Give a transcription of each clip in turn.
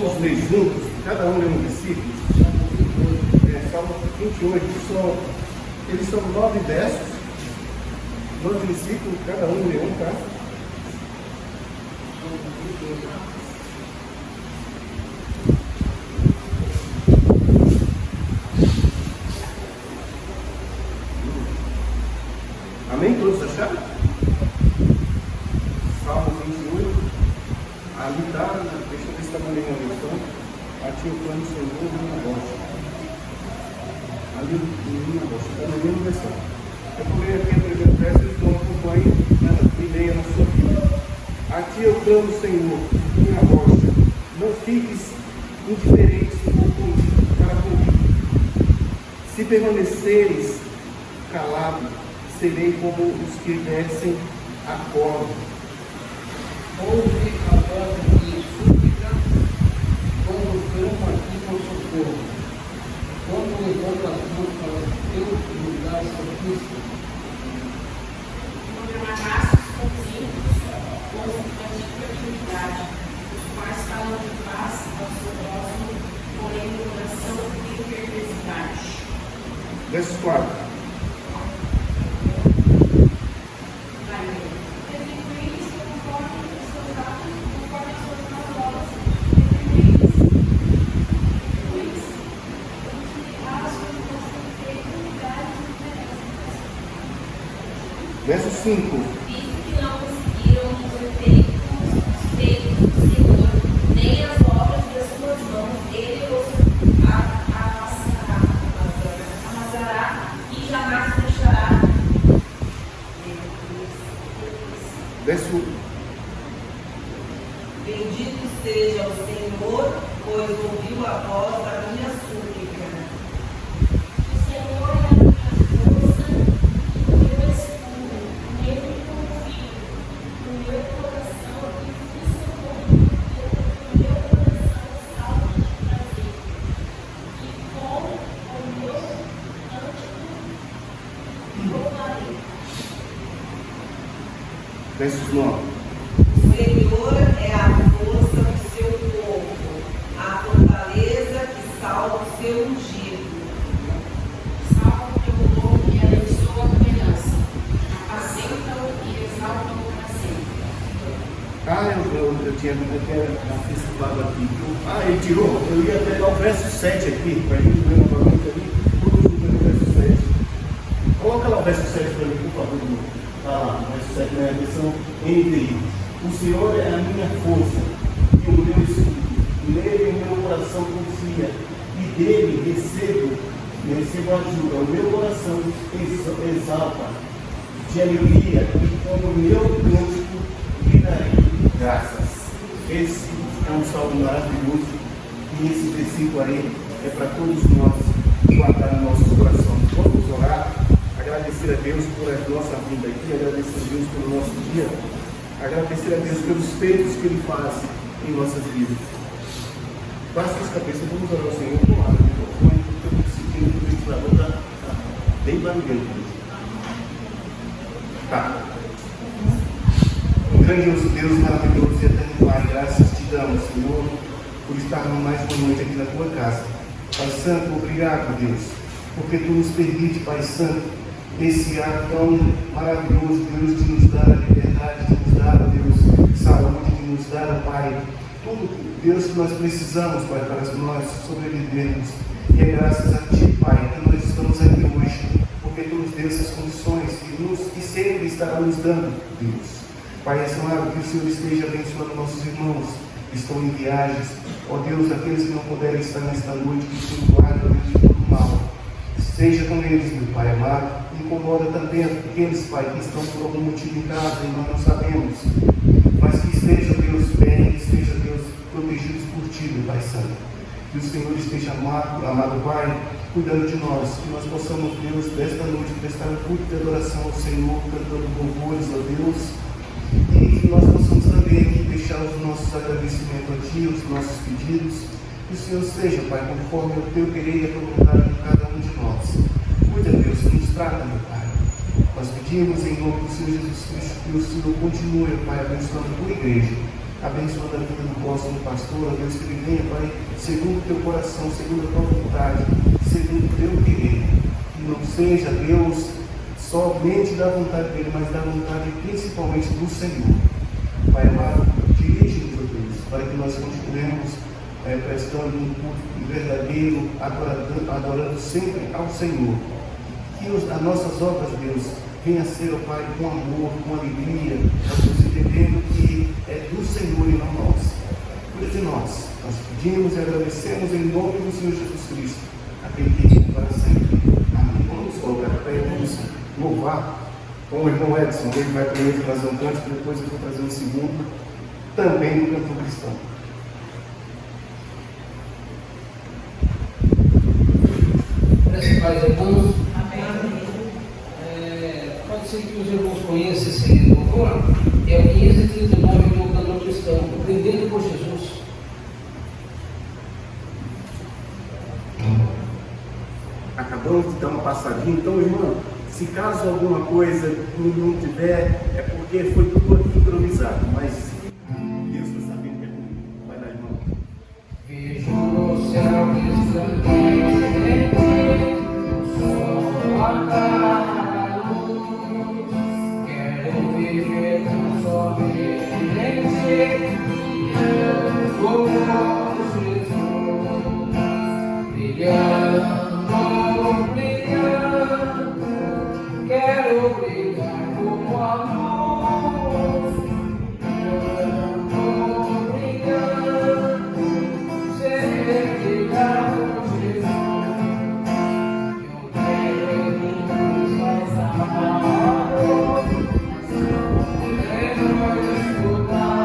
Vamos ler juntos, cada um lê um versículo. Salmo 28, eles são 9 versos, 9 versículos, cada um lê um, tá? Amém? Todos acharam? Salmo 28, ali está, deixa eu ver se está na minha versão. Aqui o plano do Senhor, minha rocha. Ali, minha rocha, está na minha versão. Eu vou ler aqui a primeira verso, então acompanhe e leia na sua vida. Aqui eu clamo, Senhor, minha rocha. Não fiques indiferente para comigo. Se permaneceres calado, serei como os que descem a corda. Ouve a voz de minha súplica, quando clamo aqui com socorro. Quando levanto as mãos para o teu lugar santíssimo. Quando amarraste os ímpios com antiga atividade, os quais falam de paz ao seu próximo, porém no coração tem perversidade. Verso 4. Verso 5. Visto que não conseguiram os feitos do Senhor, nem as obras das suas mãos, ele os amassará e jamais deixará. Verso 1. Bendito seja o Senhor, pois ouviu a voz da minha súplica. O Senhor é a minha força e o meu escudo, nele confio, no meu coração e no socorro, no meu coração salvo de prazer, e com o meu cântico louvarei. Versos 9. O Senhor é a força do seu povo, a fortaleza que salva o seu ungido. Salva o teu povo e abençoa a tua herança, apacenta-o e exalta-o para sempre. Eu tinha antecipado aqui. Ele tirou. Eu ia pegar o verso 7 aqui, para a gente ver novamente ali. Todos juntos no verso 7. Coloca lá o verso 7 para mim, por favor. O verso 7 na versão NVI. O Senhor é a minha força e o meu escudo. Nele o meu coração confia e dele recebo ajuda. O meu coração exalta de alegria e com o meu cântico gritarei graças. Esse é um salmo maravilhoso e esse versículo aí é para todos nós guardar no nosso coração. Vamos orar, agradecer a Deus por a nossa vinda aqui, agradecer a Deus pelo nosso dia, agradecer a Deus pelos feitos que Ele faz em nossas vidas. Baixe as cabeças, vamos orar ao Senhor com a água do microfone, porque eu estou sentindo que o ventilador está bem barulhento. Tá. Grandioso Deus, maravilhoso e eterno Pai, graças te damos, Senhor, por estarmos mais uma noite aqui na tua casa. Pai Santo, obrigado, Deus, porque tu nos permite, Pai Santo, esse ato tão maravilhoso, Deus, de nos dar a liberdade, de nos dar, Deus, saúde, de nos dar, Pai, tudo, Deus, que nós precisamos, Pai, para nós sobrevivermos. E é graças a Ti, Pai, que nós estamos aqui hoje, porque Tu nos deu essas condições e sempre estará nos dando, Deus. Pai, é claro que o Senhor esteja abençoando nossos irmãos que estão em viagens. Ó Deus, aqueles que não puderem estar nesta noite, que o Senhor guarda de todo mal. Seja com eles, meu Pai amado. Incomoda também aqueles, Pai, que estão por algum motivo em casa e nós não sabemos. Mas que esteja, Deus, bem, que esteja, Deus, protegidos por Ti, meu Pai Santo. Que o Senhor esteja amado Pai, cuidando de nós. Que nós possamos, Deus, desta noite prestar um culto de adoração ao Senhor, cantando louvores a Deus. E que nós possamos também aqui deixar os nossos agradecimentos a Ti, os nossos pedidos. Que o Senhor seja, Pai, conforme o Teu querer e a Tua vontade de cada um de nós. Cuida, Deus, nos trata, meu Pai. Nós pedimos em nome do Senhor Jesus Cristo que o Senhor continue, Pai, abençoando a Tua igreja. abençoando a vida do próximo pastor, ó Deus, que ele venha, Pai, segundo o teu coração, segundo a tua vontade, segundo o teu querer. Que não seja, Deus, somente da vontade dele, mas da vontade principalmente do Senhor. Pai amado, dirige-nos, ó Deus, para que nós continuemos prestando um culto verdadeiro, adorando sempre ao Senhor. Que as nossas obras, Deus, venha a ser, ó Pai, com amor, com alegria, nós entendendo que é do Senhor e não nós. Cuida de nós pedimos e agradecemos em nome do Senhor Jesus Cristo, aquele que vive para sempre. Amém. Vamos colocar a pé e vamos louvar com o irmão Edson. Ele vai primeiro trazer um cântico, depois eu vou trazer um segundo, também no canto cristão. Paz, irmãos. Pode ser que os irmãos conheçam esse louvor. É o 539 do cantor cristão, Aprendendo por Jesus. Acabamos de dar uma passadinha, então, irmão, se caso alguma coisa não tiver, é porque foi tudo aqui improvisado, mas Deus está sabendo que é comigo. Vai lá, irmão. Vejo o céu resplandecente, o sol a luz, quero viver tão somente, como Jesus, brilhando, brilhando, quero brilhar como a luz, brilhando, brilhando, ser brilhar com Jesus. Eu quero ir mais amado, quero escutar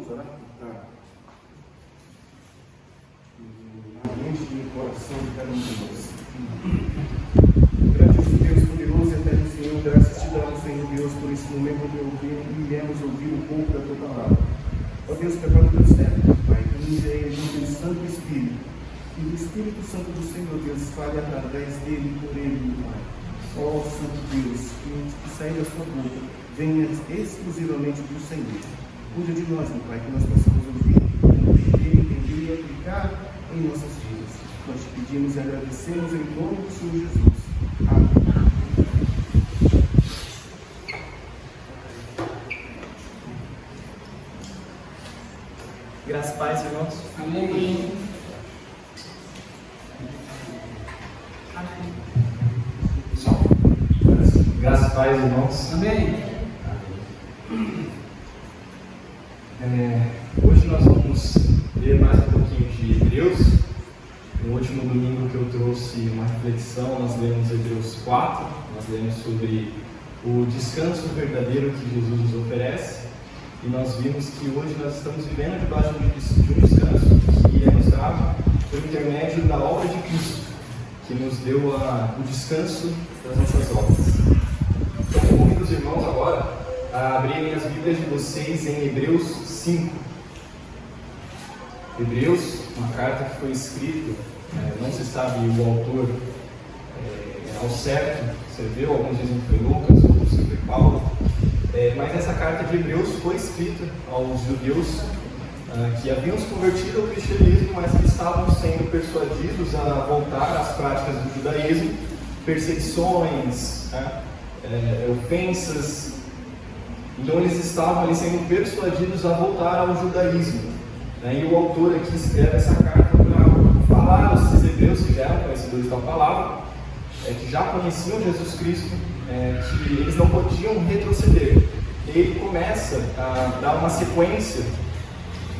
Vamos orar? Tá. A mente e o coração de cada um de nós. Grande Deus, poderoso e eterno Senhor, graças te damos, Senhor Deus, por esse momento onde iremos ouvir um pouco da tua palavra. Ó Deus, prepara o teu servo, Pai, que nos dê a ajuda do Santo Espírito. E o Espírito Santo do Senhor, Deus, fale através dele e por ele, meu Pai. Ó Santo Deus, que sair da sua boca venha exclusivamente do Senhor. Cuida de nós, meu Pai, que nós possamos ouvir, compreender, entender e aplicar em nossas vidas. Nós te pedimos e agradecemos em nome do Senhor Jesus. Amém. Graças a Deus, irmãos. Amém. Graças a Deus, irmãos. Amém. Hoje nós vamos ler mais um pouquinho de Hebreus. No último domingo que eu trouxe uma reflexão, nós lemos Hebreus 4. Nós lemos sobre o descanso verdadeiro que Jesus nos oferece. E nós vimos que hoje nós estamos vivendo debaixo de um descanso que é nos dado por intermédio da obra de Cristo, que nos deu o descanso das nossas obras. Então, eu convido os irmãos agora a abrirem as Bíblias de vocês em Hebreus 5. Hebreus, uma carta que foi escrita, não se sabe o autor ao certo, você viu, alguns dizem que foi Lucas, outros que foi Paulo. Mas essa carta de Hebreus foi escrita aos judeus que haviam se convertido ao cristianismo, mas que estavam sendo persuadidos a voltar às práticas do judaísmo, perseguições, ofensas. Então eles estavam ali sendo persuadidos a voltar ao judaísmo. E o autor aqui escreve essa carta para falar aos hebreus que já eram conhecedores da palavra, que já conheciam Jesus Cristo, que eles não podiam retroceder. Ele começa a dar uma sequência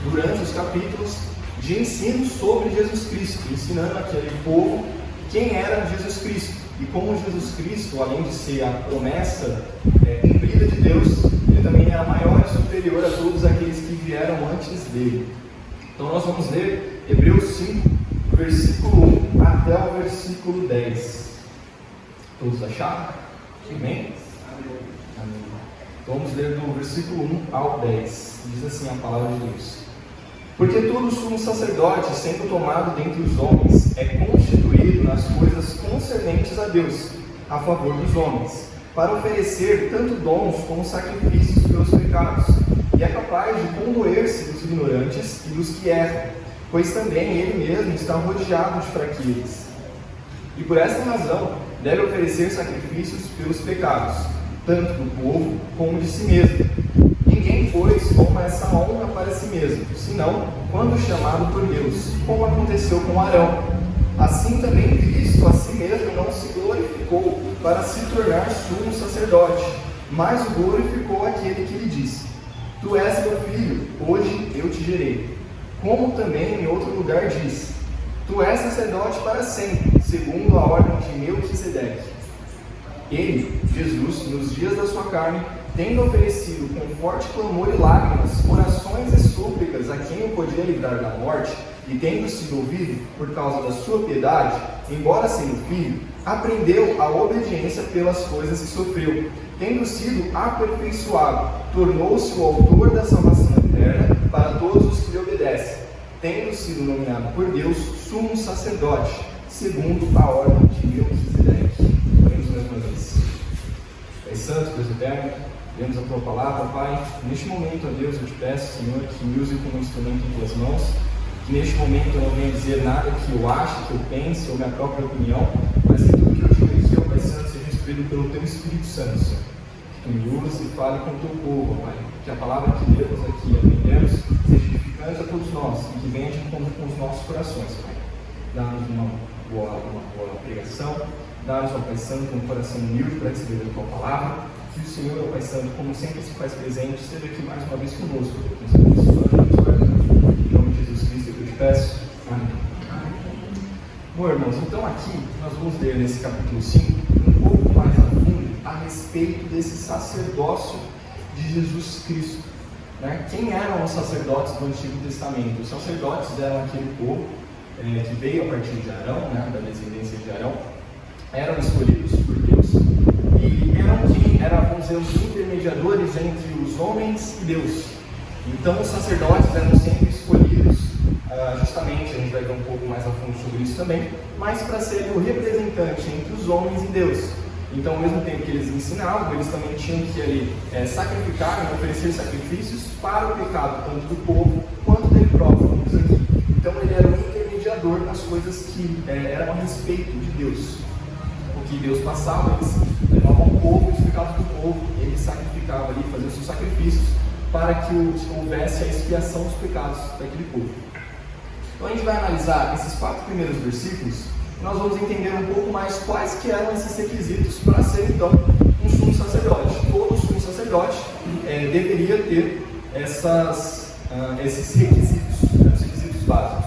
durante os capítulos de ensino sobre Jesus Cristo, ensinando aquele povo quem era Jesus Cristo e como Jesus Cristo, além de ser a promessa cumprida de Deus, ele também é a maior e superior a todos aqueles que vieram antes dele. Então nós vamos ler Hebreus 5, versículo 1 até o versículo 10. Todos acharam? Amém? Amém. Então vamos ler do versículo 1 ao 10. Diz assim a palavra de Deus: Porque todo sumo sacerdote, sendo tomado dentre os homens, é constituído nas coisas concernentes a Deus, a favor dos homens, para oferecer tanto dons como sacrifícios pelos pecados, e é capaz de condoer-se dos ignorantes e dos que erram, pois também ele mesmo está rodeado de fraquezas. E por esta razão deve oferecer sacrifícios pelos pecados, tanto do povo como de si mesmo. Ninguém, pois, toma essa honra para si mesmo, senão quando chamado por Deus, como aconteceu com Arão. Assim também Cristo a si mesmo não se glorificou para se tornar sumo sacerdote, mas o glorificou aquele que lhe disse: Tu és meu filho, hoje eu te gerei. Como também em outro lugar diz: Tu és sacerdote para sempre, segundo a ordem de Melquisedeque. Ele, Jesus, nos dias da sua carne, tendo oferecido com forte clamor e lágrimas, orações e súplicas a quem o podia livrar da morte, e tendo sido ouvido por causa da sua piedade, embora sendo filho, aprendeu a obediência pelas coisas que sofreu. Tendo sido aperfeiçoado, tornou-se o autor da salvação eterna para todos os que lhe obedecem, tendo sido nomeado por Deus sumo sacerdote, segundo a ordem de Melquisedeque. Oremos mais uma vez. Pai Santo, Deus eterno, lemos a Tua palavra, Pai. Neste momento, ó Deus, eu te peço, Senhor, que me use como instrumento em Tuas mãos, que neste momento eu não venha dizer nada que eu ache, que eu pense, ou minha própria opinião, mas que tudo que eu digo aqui, ó Pai Santo, seja instruído pelo Teu Espírito Santo, Senhor. Que tu me use e fale com o Teu povo, Pai. Que a palavra que lemos aqui, aprendemos, seja edificante a todos nós e que venha de encontro com os nossos corações, Pai. Dá-nos uma boa pregação, dá-nos, ó Pai Santo, um coração humilde para receber a Tua palavra. Que o Senhor, ó Pai Santo, como sempre se faz presente, esteja aqui mais uma vez conosco, nos abençoando, nos guardando. Em nome de Jesus Cristo eu te peço. Amém. Bom, irmãos, então aqui nós vamos ler nesse capítulo 5 um pouco mais a fundo a respeito desse sacerdócio de Jesus Cristo. né, quem eram os sacerdotes do Antigo Testamento? Os sacerdotes eram aquele povo que veio a partir de Arão, né, da descendência de Arão, eram escolhidos por Deus e eram, vamos dizer, os intermediadores entre os homens e Deus. Então os sacerdotes eram sempre escolhidos, justamente, a gente vai ver um pouco mais a fundo sobre isso também, mas para serem o representante entre os homens e Deus. Então, ao mesmo tempo que eles ensinavam, eles também tinham que ali, sacrificar, oferecer sacrifícios para o pecado, tanto do povo quanto dele próprio, como diz aqui. Então, ele era um intermediador nas coisas que eram a respeito de Deus. O que Deus passava, eles levavam o povo, os pecados do povo, ele sacrificava ali, fazia os seus sacrifícios para que houvesse a expiação dos pecados daquele povo. Então, a gente vai analisar esses 4 primeiros versículos. Nós vamos entender um pouco mais quais que eram esses requisitos para ser, então, um sumo sacerdote. Todo sumo sacerdote deveria ter esses requisitos, os requisitos básicos.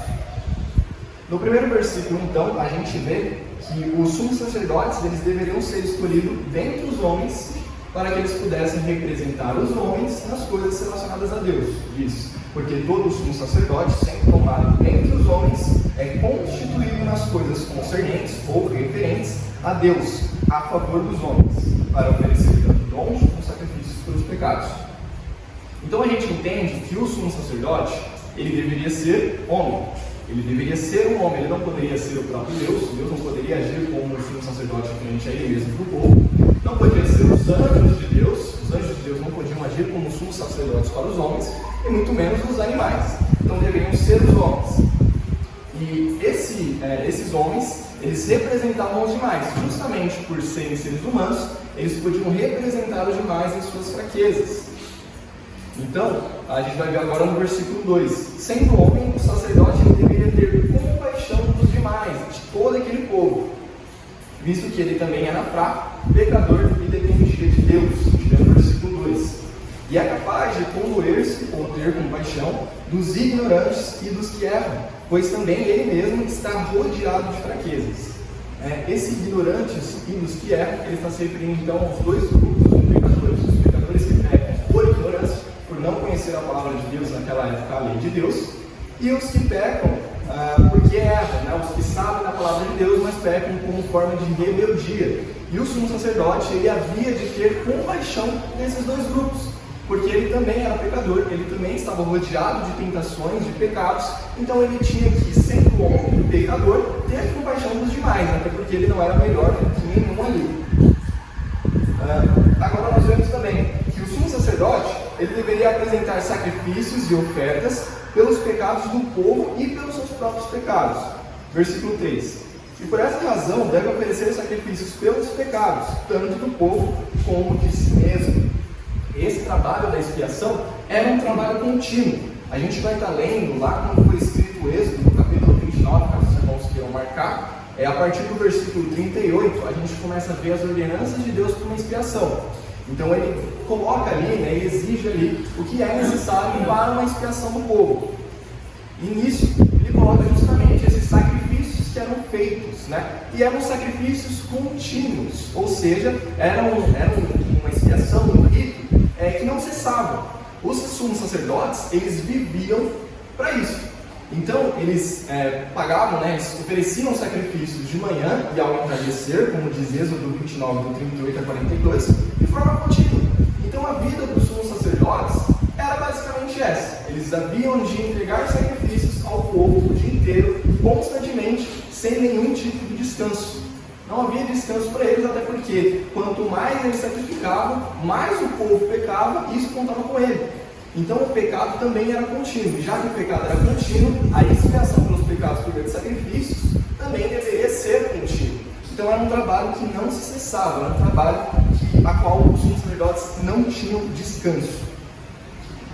No primeiro versículo, então, a gente vê que os sumos sacerdotes eles deveriam ser escolhidos dentre os homens para que eles pudessem representar os homens nas coisas relacionadas a Deus. Diz, porque todo sumo sacerdote, sendo tomado dentre os homens, é constituído nas coisas concernentes ou referentes a Deus, a favor dos homens, para oferecer tanto dons como sacrifícios pelos pecados. Então a gente entende que o sumo sacerdote, ele deveria ser homem. Ele deveria ser um homem, ele não poderia ser o próprio Deus. Deus não poderia agir como um sumo sacerdote frente a ele mesmo para o povo. Não podia ser os anjos de Deus. Os anjos de Deus não podiam agir como sumos sacerdotes para os homens, e muito menos os animais. Então deveriam ser os homens. E esses homens, eles representavam os demais. Justamente por serem seres humanos, eles podiam representar os demais em suas fraquezas. Então, a gente vai ver agora no versículo 2. Sendo homem, o sacerdote ele deveria ter compaixão dos demais, de todo aquele povo, visto que ele também era fraco, pecador e dependia de Deus. No versículo 2. E é capaz de condoer-se ou ter compaixão dos ignorantes e dos que erram, pois também ele mesmo está rodeado de fraquezas. Esses ignorantes e dos que erram, ele está se referindo então aos dois grupos de pecadores. Os pecadores que pecam por ignorância, por não conhecer a palavra de Deus, naquela época a lei de Deus, e os que pecam porque erram, os que sabem da palavra de Deus, mas pecam como forma de rebeldia. E o sumo sacerdote, ele havia de ter compaixão nesses dois grupos, porque ele também era pecador, ele também estava rodeado de tentações, de pecados, então ele tinha que, sendo homem pecador, ter compaixão dos demais, até porque ele não era melhor que nenhum ali. Agora nós vemos também que o sumo sacerdote, ele deveria apresentar sacrifícios e ofertas pelos pecados do povo e pelos seus próprios pecados. Versículo 3. E por essa razão deve oferecer sacrifícios pelos pecados, tanto do povo como de si mesmo. Esse trabalho da expiação era um trabalho contínuo. A gente vai estar lendo lá quando foi escrito o Êxodo, no capítulo 29, caso os irmãos queiram marcar. A partir do versículo 38, a gente começa a ver as ordenanças de Deus para uma expiação. Então ele coloca ali, ele exige ali o que é necessário para uma expiação do povo. E nisso, ele coloca justamente esses sacrifícios que eram feitos, e eram sacrifícios contínuos, ou seja, eram uma expiação, um rito que não cessava. Os sumos sacerdotes, eles viviam para isso. Então, eles pagavam, eles ofereciam sacrifícios de manhã e ao entardecer, como diz Êxodo 29, do 38 a 42, de forma contínua. Então, a vida dos sumos sacerdotes era basicamente essa. Eles haviam de entregar sacrifícios ao povo o dia inteiro, constantemente, sem nenhum tipo de descanso. Não havia descanso para eles, até porque quanto mais eles sacrificavam, mais o povo pecava e isso contava com ele. Então o pecado também era contínuo. E já que o pecado era contínuo, a expiação pelos pecados por meio de sacrifícios também deveria ser contínuo. Então era um trabalho que não se cessava, era um trabalho a qual os sacerdotes não tinham descanso.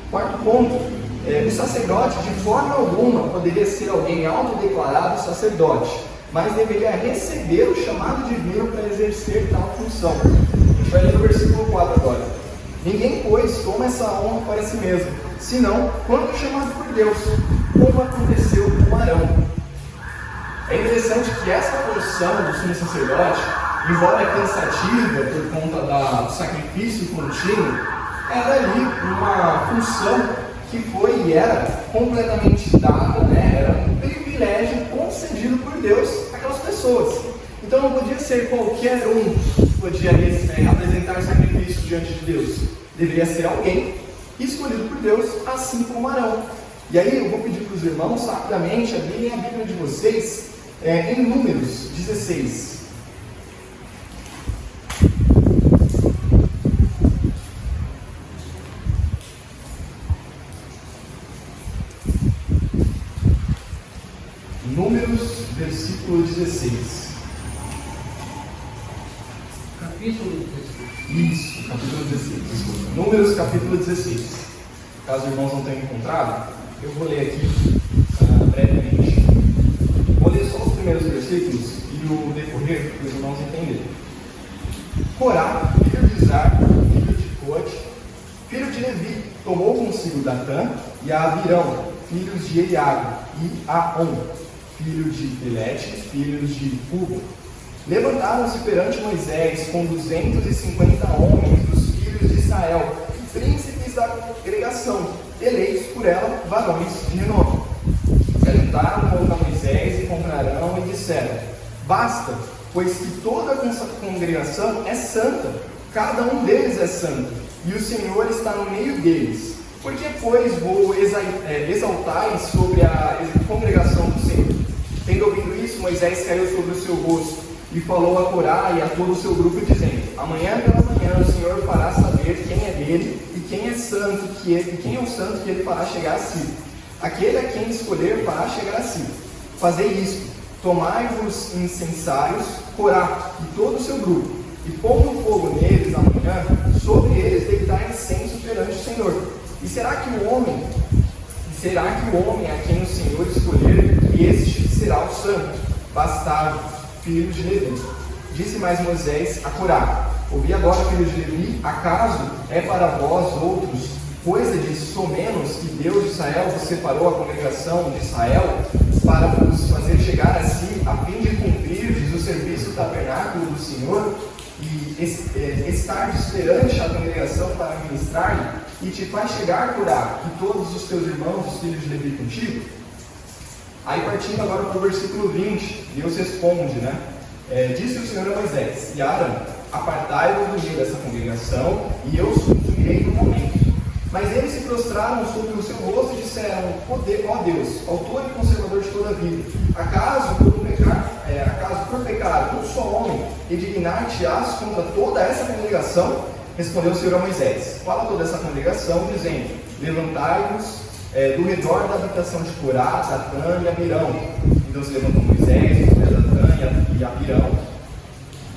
Quarto ponto, o sacerdote de forma alguma poderia ser alguém autodeclarado sacerdote, mas deveria receber o chamado divino para exercer tal função. A gente vai ler no versículo 4 agora. Ninguém, pois, toma essa honra para si mesmo, senão quando chamado por Deus, como aconteceu com Arão. É interessante que essa função do sumo sacerdote, embora cansativa por conta do sacrifício contínuo, era ali uma função que foi e era completamente dada, né? Era um privilégio concedido por Deus àquelas pessoas. Então não podia ser qualquer um que podia apresentar sacrifício diante de Deus. Deveria ser alguém escolhido por Deus, assim como Arão. E aí eu vou pedir para os irmãos rapidamente abrirem a Bíblia de vocês em Números 16. Números, versículo 16. Capítulo 16. Isso, capítulo 16, desculpa. Números, capítulo 16. Caso os irmãos não tenham encontrado, eu vou ler aqui brevemente. Vou ler só os primeiros versículos e o decorrer para os irmãos entenderem. Corá, filho de Izar, filho de Coate, filho de Levi, tomou consigo Datã e a Abirão, filhos de Eliabe, e Aon, filho de Pelete, filhos de Uba. Levantaram-se perante Moisés com 250 homens dos filhos de Israel, príncipes da congregação, eleitos por ela, varões de renome. Se ajuntaram contra Moisés e contra Arão e disseram: basta, pois que toda a congregação é santa, cada um deles é santo, e o Senhor está no meio deles. Por que, pois, vou exaltar sobre a congregação do Senhor? Tendo ouvido isso, Moisés caiu sobre o seu rosto e falou a Corá e a todo o seu grupo, dizendo: amanhã pela manhã o Senhor fará saber quem é dele e quem é santo quem é o santo que ele fará chegar a si. Aquele a quem escolher fará chegar a si. Fazei isto: tomai-vos incensários, Corá e todo o seu grupo, e pondo fogo neles amanhã, sobre eles deitai incenso perante o Senhor. E será que o homem a quem o Senhor escolher, este será o santo, bastardo, filho de Levi? Disse mais Moisés a Corá: ouvi agora, filho de Levi, acaso é para vós outros coisa de somenos que Deus de Israel vos separou a congregação de Israel para vos fazer chegar a si, a fim de cumprirdes o serviço do tabernáculo do Senhor e estardes perante a congregação para ministrar-lhe, e te faz chegar, Corá, e todos os teus irmãos, os filhos de Levi, contigo? Aí partindo agora para o versículo 20, Deus responde, né? Disse o Senhor a Moisés e a Arão: apartai-vos do meio dessa congregação, e eu os consumirei no momento. Mas eles se prostraram sobre o seu rosto e disseram: ó Deus, autor e conservador de toda a vida, acaso por pecar um só homem, indignar-te-ás contra toda essa congregação? Respondeu o Senhor a Moisés: fala a toda essa congregação, dizendo: levantai-vos do redor da habitação de Corá, Datã e Abirão. Então se levantou Moisés, Datã e Abirão,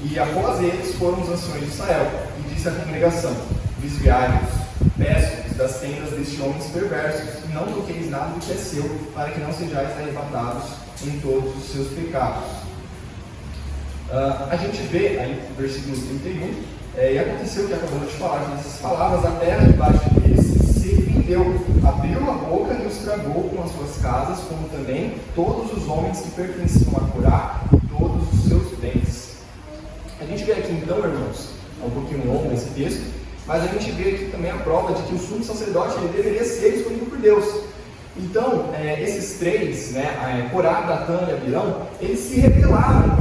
e após eles foram os anciões de Israel, e disse à congregação: desviai-vos, peço-vos das tendas destes homens perversos, e não toqueis nada do que é seu, para que não sejais arrebatados em todos os seus pecados. A gente vê aí no versículo 31, e aconteceu o que acabamos de falar, que nessas palavras, a terra debaixo deles se fendeu, abriu a boca e os tragou com as suas casas, como também todos os homens que pertenciam a Corá e todos os seus bens. A gente vê aqui então, irmãos, é um pouquinho longo esse texto, mas a gente vê aqui também a prova de que o sumo sacerdote ele deveria ser escolhido por Deus. Então, esses três, Corá, Datã e Abirão, eles se rebelaram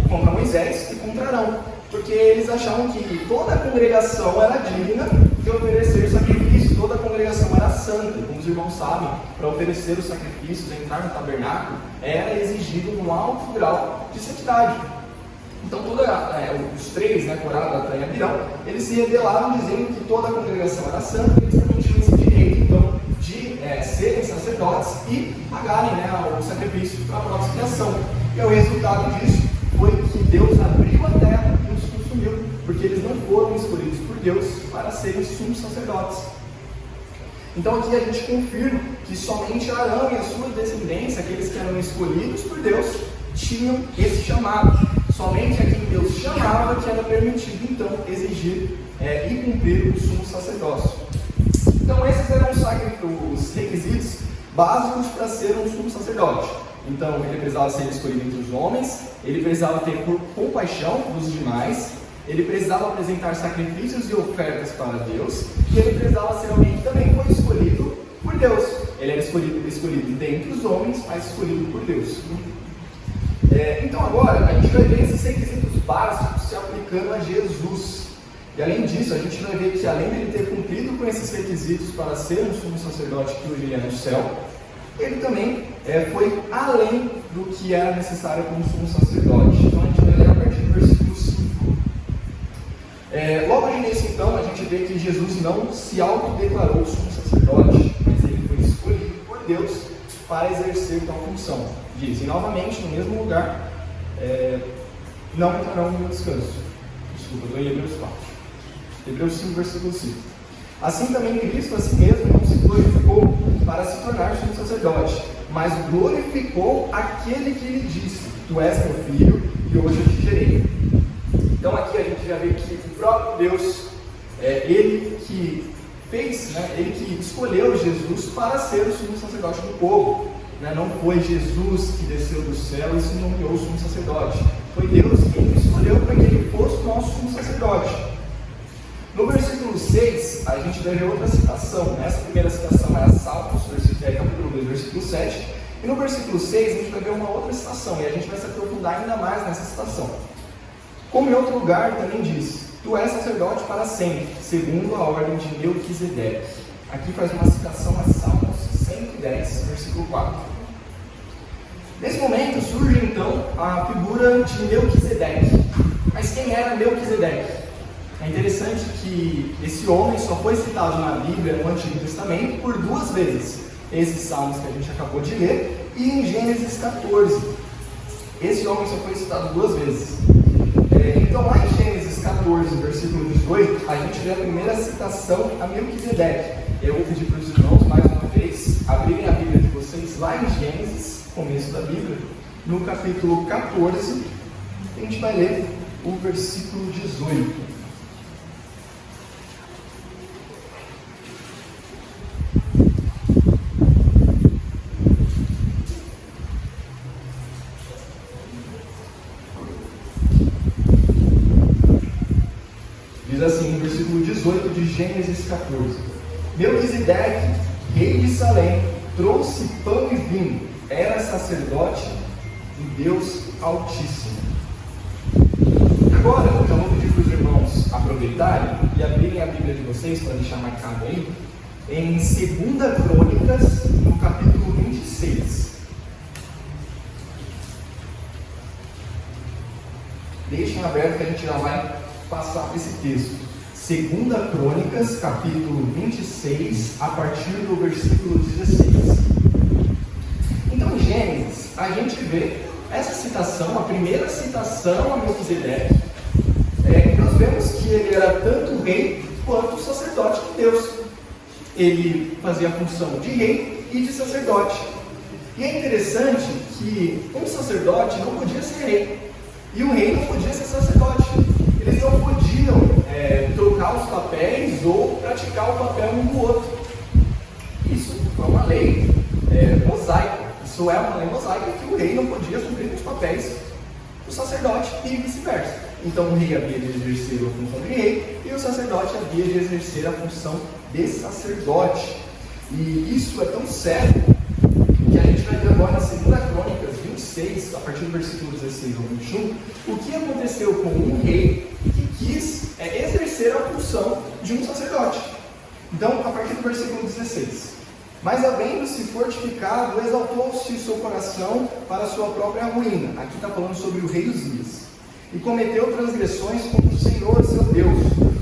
contra Moisés e contra Arão, porque eles achavam que toda a congregação era digna de oferecer sacrifício, toda a congregação era santa. Como os irmãos sabem, para oferecer os sacrifícios, entrar no tabernáculo, era exigido um alto grau de santidade. Então, os três, Corá, Datã e Abirão, eles se rebelaram dizendo que toda a congregação era santa e eles também tinham esse direito, então, de serem sacerdotes e pagarem o sacrifício para a própria expiação. E o resultado disso foi que Deus abriu a terra e os consumiu, porque eles não foram escolhidos por Deus para serem sumos sacerdotes. Então aqui a gente confirma que somente Arão e a sua descendência, aqueles que eram escolhidos por Deus, tinham esse chamado. Somente a quem Deus chamava que era permitido então exigir e cumprir o sumo sacerdócio. Então esses eram os requisitos básicos para ser um sumo sacerdote. Então ele precisava ser escolhido entre os homens, ele precisava ter compaixão dos demais, ele precisava apresentar sacrifícios e ofertas para Deus, e ele precisava ser alguém que também foi escolhido por Deus. Ele era escolhido dentre os homens, mas escolhido por Deus. Então agora, a gente vai ver esses requisitos básicos se aplicando a Jesus. E além disso, a gente vai ver que além de ele ter cumprido com esses requisitos para ser um sumo sacerdote que hoje ele é no céu, ele também foi além do que era necessário como sumo sacerdote. Então a gente vai ler a partir do versículo 5. Logo de início, então, a gente vê que Jesus não se autodeclarou sumo sacerdote, mas ele foi escolhido por Deus para exercer tal função. Diz, e novamente, no mesmo lugar, não entrarão no meu descanso. Desculpa, eu estou em Hebreus 4. Hebreus 5, versículo 5. Assim também Cristo a si mesmo não se glorificou para se tornar sumo sacerdote, mas glorificou aquele que lhe disse, tu és meu filho e hoje eu te gerei. Então aqui a gente já vê que o próprio Deus, ele que fez, ele que escolheu Jesus para ser o sumo sacerdote do povo. Não foi Jesus que desceu do céu e se nomeou o sumo sacerdote. Foi Deus quem escolheu para que ele fosse o nosso sumo sacerdote. No versículo 6, a gente vai ver outra citação. Essa primeira citação é a Salmos, capítulo 2, versículo 7. E no versículo 6, a gente vai ver uma outra citação. E a gente vai se aprofundar ainda mais nessa citação. Como em outro lugar também diz, tu és sacerdote para sempre, segundo a ordem de Melquisedeque. Aqui faz uma citação a Salmos 110, versículo 4. Nesse momento surge então a figura de Melquisedeque. Mas quem era Melquisedeque? É interessante que esse homem só foi citado na Bíblia, no Antigo Testamento, por 2 vezes. Esses salmos que a gente acabou de ler e em Gênesis 14. Esse homem só foi citado 2 vezes. Então lá em Gênesis 14, versículo 18, a gente vê a primeira citação a Melquisedeque. Eu vou pedir para os irmãos, mais uma vez, abrirem a Bíblia de vocês lá em Gênesis, começo da Bíblia, no capítulo 14, a gente vai ler o versículo 18. Diz assim no versículo 18 de Gênesis 14: Melquisedeque, rei de Salém, trouxe pão e vinho, era sacerdote de Deus Altíssimo. Agora, eu já vou pedir para os irmãos aproveitarem e abrirem a Bíblia de vocês, para deixar marcado aí, em 2 Crônicas, no capítulo 26. Deixem aberto que a gente já vai passar por esse texto. 2 Crônicas, capítulo 26, a partir do versículo 16. Então, em Gênesis, a gente vê essa citação, a primeira citação a Melquisedeque. Nós vemos que ele era tanto rei quanto sacerdote de Deus. Ele fazia a função de rei e de sacerdote. E é interessante que um sacerdote não podia ser rei, e um rei não podia ser sacerdote. Eles não podiam trocar os papéis ou praticar o papel um do outro. Isso é uma lei mosaica. Isso é uma lei mosaica que o rei não podia cumprir os papéis do sacerdote e vice-versa. Então o rei havia de exercer a função de rei e o sacerdote havia de exercer a função de sacerdote. E isso é tão sério que a gente vai ver agora na 2 Crônicas 26, a partir do versículo 16 ao 21, o que aconteceu com um rei que quis exercer a função de um sacerdote. Então, a partir do versículo 16: Mas havendo-se fortificado, exaltou-se o seu coração para a sua própria ruína. Aqui está falando sobre o rei Uzias. E cometeu transgressões contra o Senhor, seu Deus,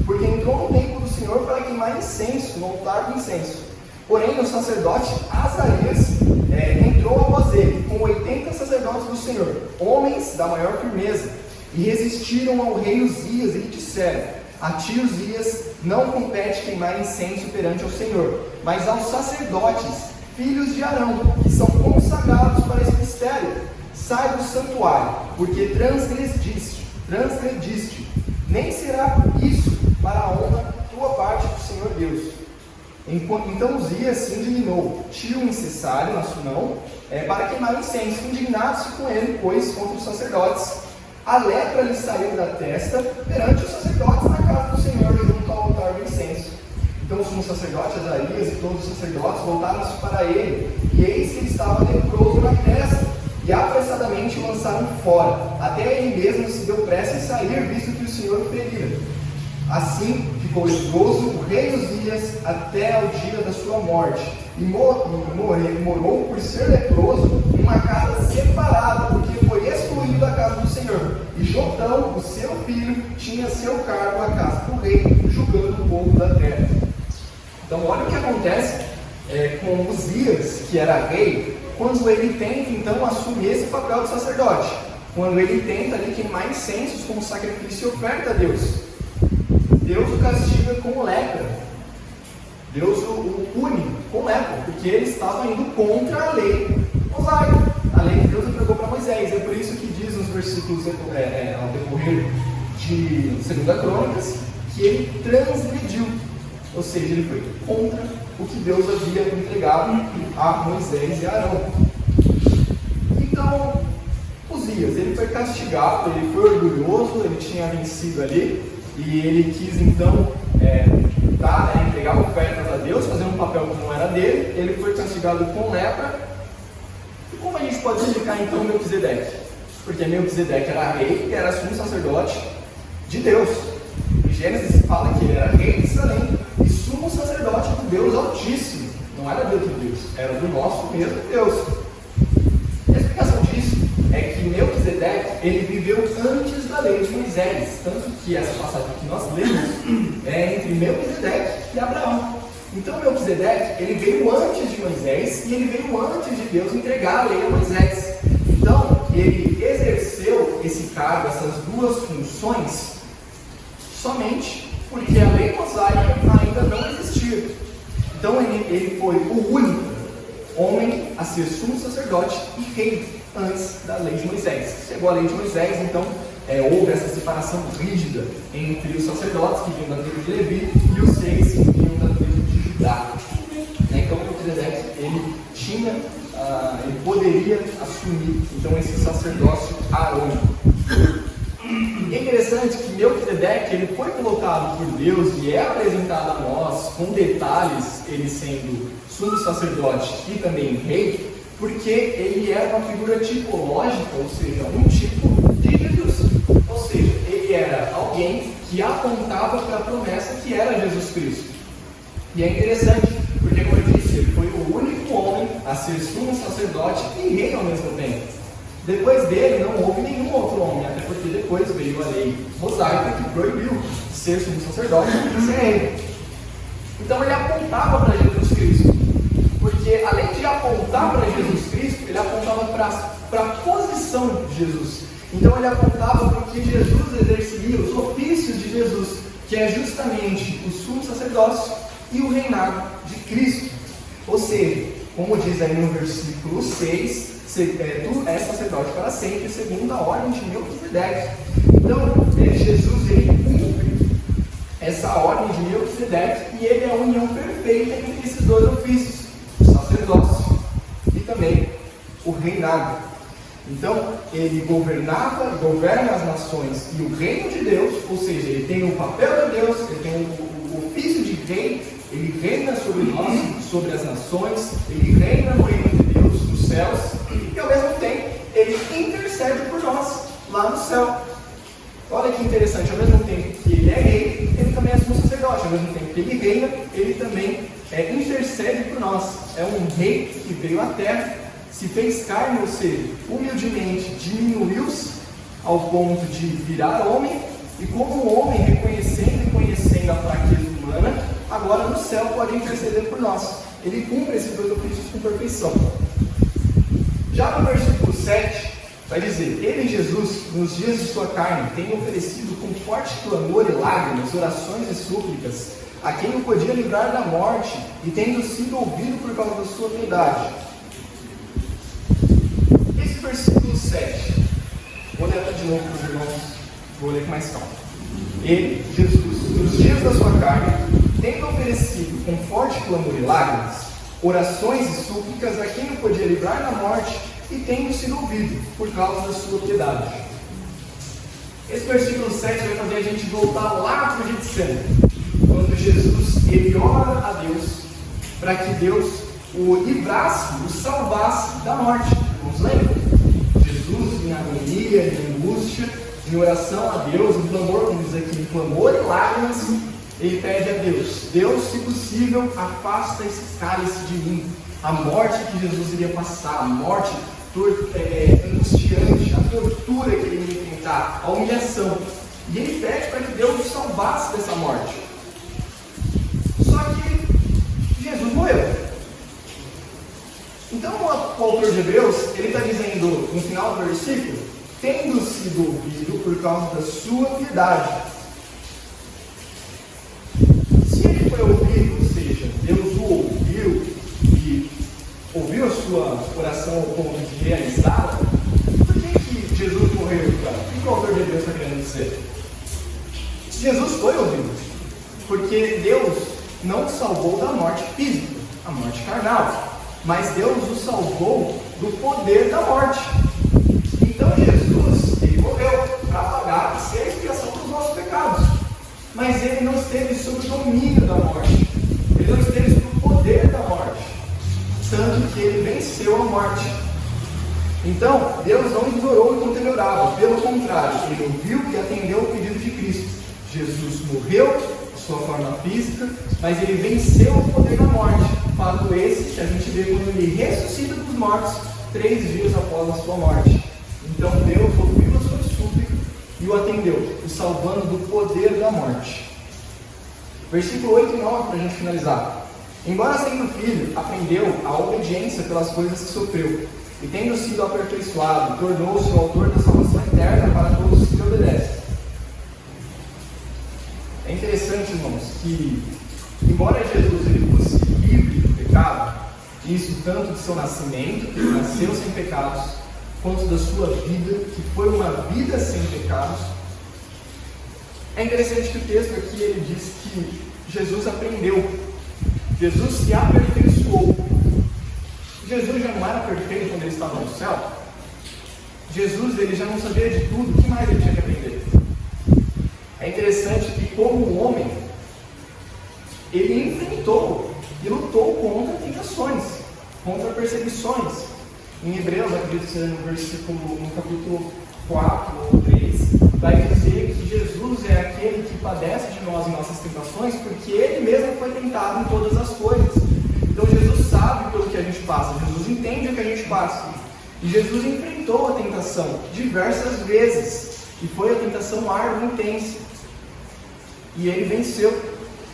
porque entrou no templo do Senhor para queimar incenso, no altar do incenso. Porém, o sacerdote Azarias entrou após ele, com 80 sacerdotes do Senhor, homens da maior firmeza, e resistiram ao rei Uzias e lhe disseram: A ti, Uzias, não compete queimar incenso perante o Senhor, mas aos sacerdotes, filhos de Arão, que são consagrados para esse mistério. Sai do santuário, porque transgrediste, nem será isso para a honra tua parte do Senhor Deus. Então Uzias se indignou, tirou um incensário na sua mão, para queimar incenso. Indignados-se com ele, pois, contra os sacerdotes. a lepra lhe saiu da testa perante os sacerdotes na casa do Senhor, junto ao altar do incenso. Então o sumo sacerdote Azarias e todos os sacerdotes voltaram-se para ele, e eis que ele estava leproso na testa, e apressadamente o lançaram fora. Até ele mesmo se deu pressa em sair, visto que o Senhor o ferira. Assim ficou leproso o rei Uzias até o dia da sua morte, e morou por ser leproso em uma casa separada, porque foi excluído da casa do Senhor. E Jotão, o seu filho, tinha seu cargo a casa do rei, julgando o povo da terra. Então olha o que acontece com Uzias, que era rei, quando ele tenta então assumir esse papel de sacerdote, quando ele tenta ali queimar incensos como sacrifício e oferta a Deus. Deus o castiga com lepra. Deus o pune com lepra, porque ele estava indo contra a lei mosaica. A lei que Deus entregou para Moisés. É por isso que diz nos versículos ao decorrer de 2 Crônicas que ele transgrediu, ou seja, ele foi contra o que Deus havia entregado a Moisés e Arão. Então, Uzias, ele foi castigado, ele foi orgulhoso, ele tinha vencido ali, e ele quis então entregar ofertas a Deus, fazer um papel que não era dele. Ele foi castigado com lepra. E como a gente pode explicar então Melquisedeque? Porque Melquisedeque era rei e era sumo sacerdote de Deus. Em Gênesis fala que ele era rei de Salém e sumo sacerdote do Deus Altíssimo. Não era Deus de Deus, era do nosso mesmo Deus. A explicação disso é que Melquisedeque, ele viveu antes da lei de Moisés, tanto que essa passagem que nós lemos é entre Melquisedeque e Abraão. Então Melquisedeque, ele veio antes de Moisés e ele veio antes de Deus entregar a lei a Moisés. Então ele exerceu esse cargo, essas duas funções, somente porque a lei mosaica ainda não existia. Então ele foi o único homem a ser sumo sacerdote e rei antes da lei de Moisés. Chegou a lei de Moisés, então houve essa separação rígida entre os sacerdotes que vinham da tribo de Levi e os reis que vinham da tribo de Judá. Então Melquisedeque, ele poderia assumir então esse sacerdócio arônico. E é interessante que Melquisedeque, ele foi colocado por Deus e é apresentado a nós com detalhes, ele sendo sumo sacerdote e também rei, porque ele era uma figura tipológica, ou seja, um tipo de Jesus. Ou seja, ele era alguém que apontava para a promessa que era Jesus Cristo. E é interessante, porque como eu disse, ele foi o único homem a ser sumo sacerdote e rei ao mesmo tempo. Depois dele não houve nenhum outro homem, até porque depois veio a lei mosaica que proibiu ser sumo sacerdote e ser rei. Então ele apontava para Jesus Cristo, porque além de apontar para Jesus Cristo, ele apontava para a posição de Jesus. Então ele apontava para o que Jesus exerceria, os ofícios de Jesus, que é justamente o sumo sacerdócio e o reinado de Cristo. Ou seja, como diz aí no versículo 6, tu és sacerdote para sempre, segundo a ordem de Melquisedeque. Então, Jesus, ele cumpre essa ordem de Melquisedeque e ele é a união perfeita entre esses dois ofícios, o sacerdócio e também o reinado. Então, ele governava e governa as nações e o reino de Deus, ou seja, ele tem o papel de Deus, ele tem o ofício de rei, ele reina sobre nós, sobre as nações, ele reina no reino de Deus, nos céus, e ao mesmo tempo, ele intercede por nós, lá no céu. Olha que interessante, ao mesmo tempo que ele é rei, ele também é sumo sacerdote, ao mesmo tempo que ele reina, ele também intercede por nós. É um rei que veio à terra, se fez carne, ou seja, humildemente diminuiu-se ao ponto de virar homem, e como homem, reconhecendo e conhecendo a fraqueza humana, agora no céu pode interceder por nós. Ele cumpre esses dois ofícios com perfeição. Já no versículo 7, vai dizer: ele, Jesus, nos dias de sua carne, tem oferecido com forte clamor e lágrimas, orações e súplicas, a quem o podia livrar da morte, e tendo sido ouvido por causa da sua piedade. Esse versículo 7, vou ler de novo para os irmãos, vou ler com mais calma. Ele, Jesus, nos dias da sua carne, tendo oferecido com forte clamor e lágrimas, orações e súplicas a quem o podia livrar da morte, e tendo sido ouvido por causa da sua piedade. Esse versículo 7 vai fazer a gente voltar lá para o Getsemane, quando Jesus ele ora a Deus para que Deus o livrasse, o salvasse da morte. Vamos lembrar? Jesus, em agonia, em angústia, em oração a Deus, em clamor, como diz aqui, em clamor e lágrimas, ele pede a Deus: Deus, se possível, afasta esse cálice de mim. A morte que Jesus iria passar, a morte angustiante, a tortura que ele ia enfrentar, a humilhação. E ele pede para que Deus o salvasse dessa morte. Só que Jesus morreu. Então o autor de Hebreus, ele está dizendo no final do versículo: tendo sido ouvido por causa da sua piedade. Se ele foi ouvido, ou seja, Deus o ouviu e ouviu a sua oração ao ponto de realizá-la, por que Jesus morreu, cara? O que o autor de Hebreus está querendo dizer? Jesus foi ouvido, porque Deus não o salvou da morte física, a morte carnal, mas Deus o salvou do poder da morte. Então Jesus, ele morreu para pagar e ser a expiação dos nossos pecados, mas ele não esteve sob o domínio da morte, ele não esteve sob o poder da morte, tanto que ele venceu a morte. Então Deus não ignorou enquanto ele orava, pelo contrário, ele ouviu e atendeu o pedido de Cristo. Jesus morreu de sua forma física, mas ele venceu o poder da morte. Fato esse que a gente vê quando ele ressuscita dos mortos 3 dias após a sua morte. Então Deus ouviu a sua súplica e o atendeu, o salvando do poder da morte. Versículo 8 e 9 para a gente finalizar. Embora sendo filho, aprendeu a obediência pelas coisas que sofreu, e tendo sido aperfeiçoado, tornou-se o autor da salvação eterna para todos os que obedecem. É interessante, irmãos, que embora Jesus ele fosse livre do pecado, isso tanto de seu nascimento, que ele nasceu sem pecados, quanto da sua vida, que foi uma vida sem pecados, é interessante que o texto aqui ele diz que Jesus aprendeu, Jesus se aperfeiçoou. Jesus já não era perfeito quando ele estava no céu. Jesus ele já não sabia de tudo, o que mais ele tinha que aprender? É interessante que, como homem, ele enfrentou e lutou contra tentações, contra perseguições. Em Hebreus, acredito que seja no capítulo 4 ou 3, vai dizer que Jesus é aquele que padece de nós em nossas tentações, porque ele mesmo foi tentado em todas as coisas. Então Jesus sabe pelo que a gente passa, Jesus entende o que a gente passa. E Jesus enfrentou a tentação diversas vezes, e foi a tentação árdua e intensa. E ele venceu.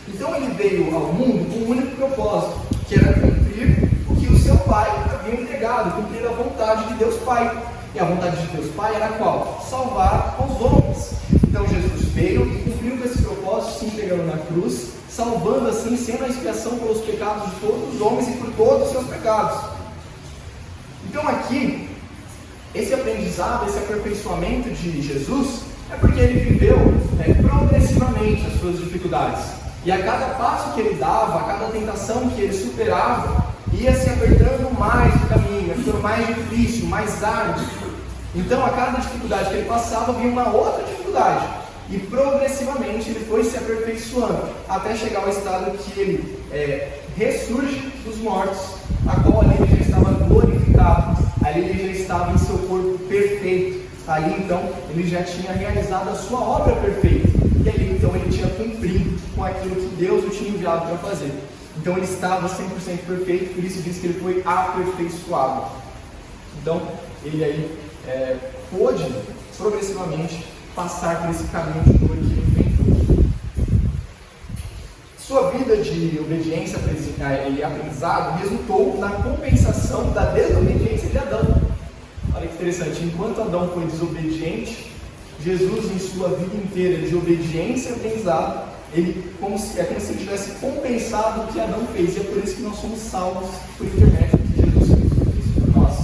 Então ele veio ao mundo com um único propósito, que era cumprir o que o seu pai havia entregado, cumprir a vontade de Deus Pai. E a vontade de Deus Pai era qual? Salvar os homens. Então Jesus veio e cumpriu com esse propósito, se entregando na cruz, salvando assim, sendo a expiação pelos pecados de todos os homens e por todos os seus pecados. Então aqui, esse aprendizado, esse aperfeiçoamento de Jesus, é porque ele viveu progressivamente as suas dificuldades. E a cada passo que ele dava, a cada tentação que ele superava, ia se apertando mais o caminho, ia ficando mais difícil, mais árduo. Então a cada dificuldade que ele passava, vinha uma outra dificuldade. E progressivamente ele foi se aperfeiçoando, até chegar ao estado que ele ressurge dos mortos, a qual ali ele já estava glorificado, ali ele já estava em seu corpo perfeito. Ali então ele já tinha realizado a sua obra perfeita, e ali então ele tinha cumprido com aquilo que Deus o tinha enviado para fazer. Então ele estava 100% perfeito, por isso diz que ele foi aperfeiçoado. Então ele aí pôde progressivamente passar por esse caminho de dor que ele enfrentou. Sua vida de obediência e aprendizado resultou na compensação da desobediência de Adão. Olha que interessante, enquanto Adão foi desobediente, Jesus em sua vida inteira de obediência e aprendizado, é como se ele tivesse compensado o que Adão fez, e é por isso que nós somos salvos por intermédio de Jesus Cristo por nós.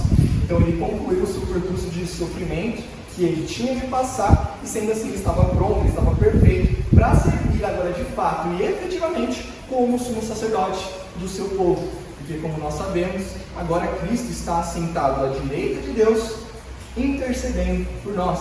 Então ele concluiu o seu percurso de sofrimento que ele tinha de passar, e sendo assim ele estava pronto, ele estava perfeito para servir agora de fato e efetivamente como sumo sacerdote do seu povo. Porque, como nós sabemos, agora Cristo está assentado à direita de Deus, intercedendo por nós.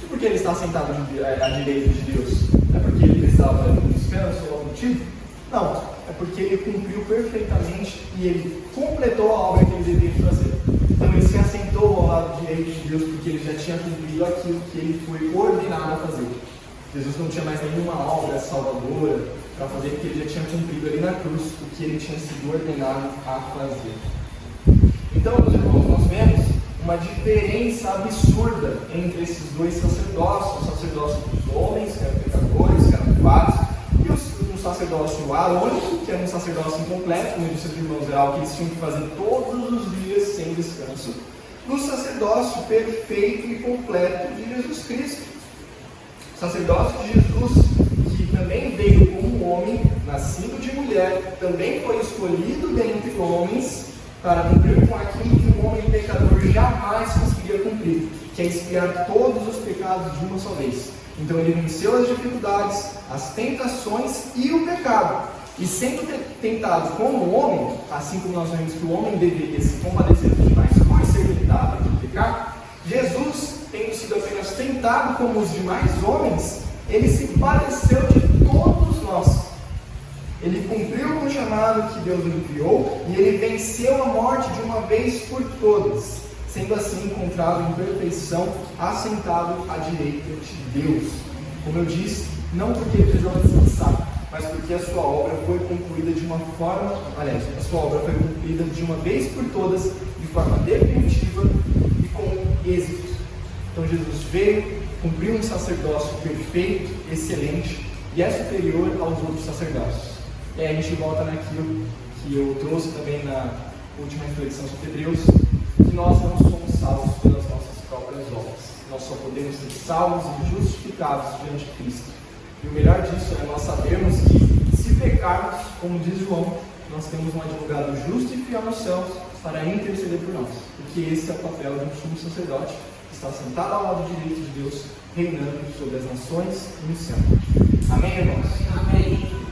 E por que ele está sentado à direita de Deus? É porque ele estava descanso ou algum motivo? Não, é porque ele cumpriu perfeitamente e ele completou a obra que ele deveria fazer. Então ele se assentou ao lado direito de Deus porque ele já tinha cumprido aquilo que ele foi ordenado a fazer. Jesus não tinha mais nenhuma obra salvadora para fazer, porque ele já tinha cumprido ali na cruz o que ele tinha sido ordenado a fazer. Então, meus irmãos, nós vemos uma diferença absurda entre esses dois sacerdócios, o sacerdócio dos homens, que eram pecadores, que eram culpados, e o sacerdócio arônico, que era um sacerdócio incompleto, como eu disse aos irmãos, era algo que eles tinham que fazer todos os dias sem descanso, no sacerdócio perfeito e completo de Jesus Cristo. O sacerdócio de Jesus, que também veio como homem, nascido de mulher, também foi escolhido dentre homens para cumprir com aquilo que um homem pecador jamais conseguiria cumprir, que é expiar todos os pecados de uma só vez. Então ele venceu as dificuldades, as tentações e o pecado. E sendo tentado como homem, assim como nós vemos que o homem deveria se compadecer dos demais por ser tentado por pecar, Jesus, tendo sido apenas tentado como os demais homens, ele se padeceu de todos nós. Ele cumpriu com o chamado que Deus lhe enviou e ele venceu a morte de uma vez por todas, sendo assim encontrado em perfeição, assentado à direita de Deus. Como eu disse, não porque ele precisava descansar, mas porque a sua obra foi concluída de uma forma, aliás, a sua obra foi concluída de uma vez por todas, de forma definitiva e com êxito. Então Jesus veio, cumpriu um sacerdócio perfeito, excelente, e é superior aos outros sacerdócios. E aí a gente volta naquilo que eu trouxe também na última reflexão sobre Hebreus, que nós não somos salvos pelas nossas próprias obras. Nós só podemos ser salvos e justificados diante de Cristo. E o melhor disso é nós sabermos que, se pecarmos, como diz João, nós temos um advogado justo e fiel nos céus para interceder por nós. Porque esse é o papel de um sumo sacerdote, que está sentado ao lado direito de Deus, reinando sobre as nações e no céu. Amém, irmãos? Amém.